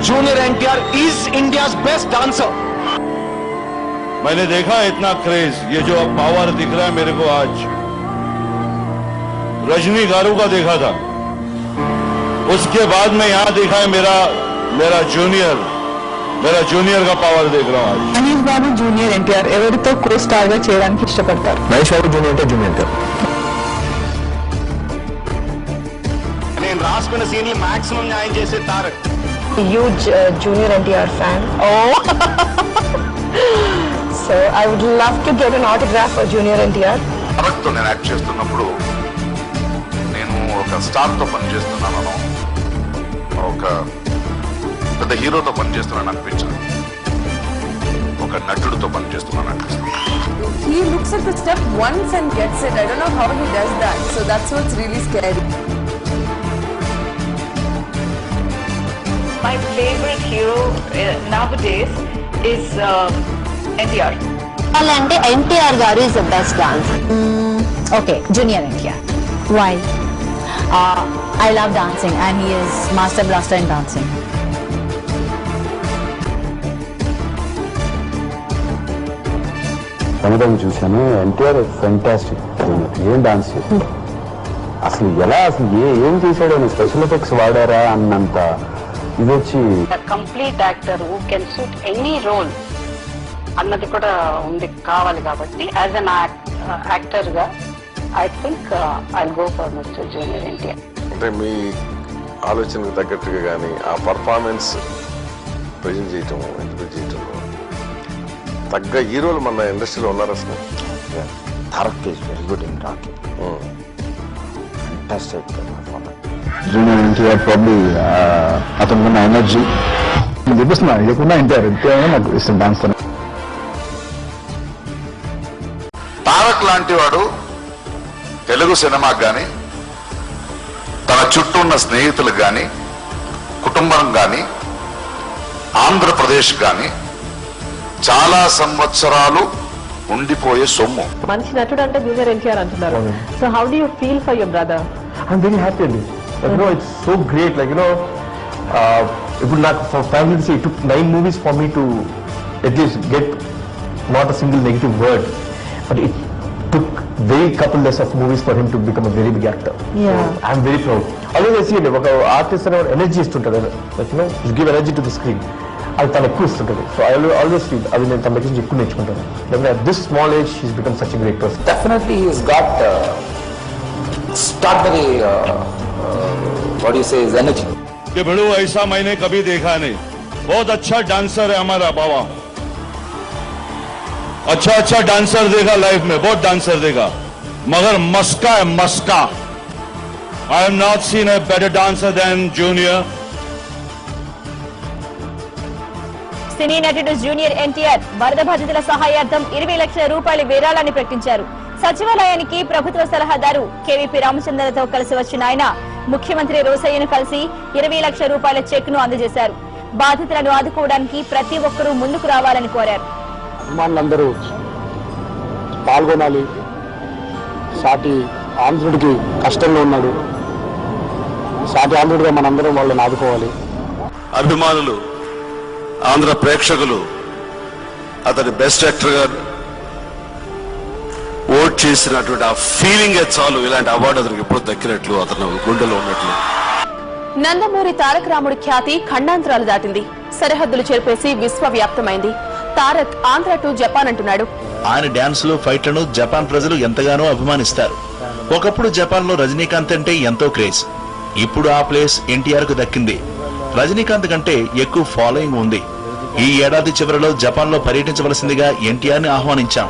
Junior NTR is India's best dancer. मैंने देखा इतना क्रेज, ये जो अब पावर दिख रहा है मेरे को आज, रजनी गारू का देखा था, उसके बाद में यहाँ देखा है मेरा जूनियर का पावर देख रहा हूँ आज। मनीष बाबू जूनियर एनटीआर ఎవరితో కో స్టార్ గా చేయడానికి ఇష్టపడతారు? మహేష్ బాబు జూనియర్ ఎన్టీఆర్. నేను రాసుకున్న సీన్లు మాక్సిమం న్యాయం చేసే Tarak. Huge Junior NTR fan. So I would love to get an autograph for Junior NTR. Tarak తో నేను యాక్ట్ చేస్తున్నప్పుడు నేను ఒక స్టార్ తో పని చేస్తున్నాను, ఒక పెద్ద హీరోతో పని చేస్తున్నాను అనిపించాను, ఒక నటుడితో పని చేస్తున్నాను అనిపిస్తుంది. He looks at the step once and gets it. I don't know how he does that. So that's what's really scary. My favorite hero nowadays is NTR. అంటే NTR గారు is the best dancer. Okay, Junior NTR. Why? I love dancing and he is master blaster in dancing. తమిళం చూశాను. NTR fantastic, ఏం dance చేశాడు అసలు, ఏం చేశాడు అని, special effects వాడారా అన్నంత ఇది వచ్చి. Complete actor who can suit any role అన్నది కూడా ఉంది కావాలి కాబట్టి యాజ్ అన్ యాక్టర్ గా I think I go for mister Junior NTR. అంటే మీ ఆలోచనకు తగ్గట్టుగా కానీ ఆ పర్ఫార్మెన్స్ ప్రజెంట్ చేయటం, ఇంటర్వ్యూ చేయటం తగ్గ హీరోలు మన ఇండస్ట్రీలో ఉన్నారు అసలు. Tarak is very good in talking, fantastic performance. Junior NTR probably అతనుకున్న ఎనర్జీ చూపిస్తున్నా, ఇదికున్న ఎన్టీఆర్ నాకు ఇష్టం డాన్స్. తారక్ లాంటి వాడు తెలుగు సినిమాకి కానీ తన చుట్టూ ఉన్న స్నేహితులకు కానీ కుటుంబం కానీ ఆంధ్రప్రదేశ్ కానీ చాలా సంవత్సరాలు ఉండిపోయే సొమ్ము. మంచి నటుడు అంటే జూనియర్ ఎన్టీఆర్ అంటున్నారు. So how do you feel for your brother? I'm very happy అండి. It's so great. ఇప్పుడు నాకు for family it took 9 movies for me to at least get not a single negative word, but it took very couple less of movies for him to become a very big actor. I'm very proud. Always I see it, ఒక artist అనే energy ఇస్తుంటాడు, give energy to the screen, అది తను ఎక్కువ ఇస్తుంటుంది. So I always feel అది నేను తన దగ్గర నుంచి ఎక్కువ నేర్చుకుంటాను. At this small age he's become such a great person. Definitely he's got extraordinary what do you say, his energy. कि बड़ू ऐसा मैंने कभी देखा नहीं. बहुत अच्छा डांसर है हमारा बाबा, अच्छा डांसर देखा लाइफ में, बहुत डांसर देखा, मगर मस्का है मस्का. I have not seen a better dancer than Junior. సినీ నటుడు జూనియర్ ఎన్టీఆర్ వరద బాధితుల సహాయార్థం 20 లక్షల రూపాయల విరాళాన్ని ప్రకటించారు. సచివాలయానికి ప్రభుత్వ సలహాదారు కేవీపీ రామచంద్రతో కలిసి వచ్చిన ఆయన ముఖ్యమంత్రి రోసయ్యను కలిసి 20 లక్షల రూపాయల చెక్ ను అందజేశారు. బాధితులను ఆదుకోవడానికి ప్రతి ఒక్కరూ ముందుకు రావాలని కోరారు. అభిమానులందరూ పాల్గొనాలి. సాటి ఆంధ్రుడికి కష్టంలో ఉన్నాడు, సాటి ఆంధ్రుడిగా మనందరం వాళ్ళని ఆదుకోవాలి. అభిమానులు, ఆంధ్ర ప్రేక్షకులు అతని బెస్ట్ యాక్టర్ గా ఓట్ చేసినటువంటి ఆ ఫీలింగే చాలు ఇలాంటి అవార్డు అతనికి ఎప్పుడు దక్కినట్లు, అతను గుండెలో ఉన్నట్లు. నందమూరి తారక రాముడి ఖ్యాతి ఖండాంతరాలు దాటింది, సరిహద్దులు చెరిపేసి విశ్వవ్యాప్తమైంది. తారక్ ఆంధ్ర టు జపాన్ అంటున్నాడు. ఆయన డాన్స్లు, ఫైట్లను జపాన్ ప్రజలు ఎంతగానో అభిమానిస్తారు. ఒకప్పుడు జపాన్ లో రజనీకాంత్ అంటే ఎంతో క్రేజ్, ఇప్పుడు ఆ ప్లేస్ ఎన్టీఆర్ కు దక్కింది. రజనీకాంత్ కంటే ఎక్కువ ఫాలోయింగ్ ఉంది. ఈ ఏడాది చివరిలో జపాన్ లో పర్యటించవలసిందిగా ఎన్టీఆర్ ని ఆహ్వానించాం.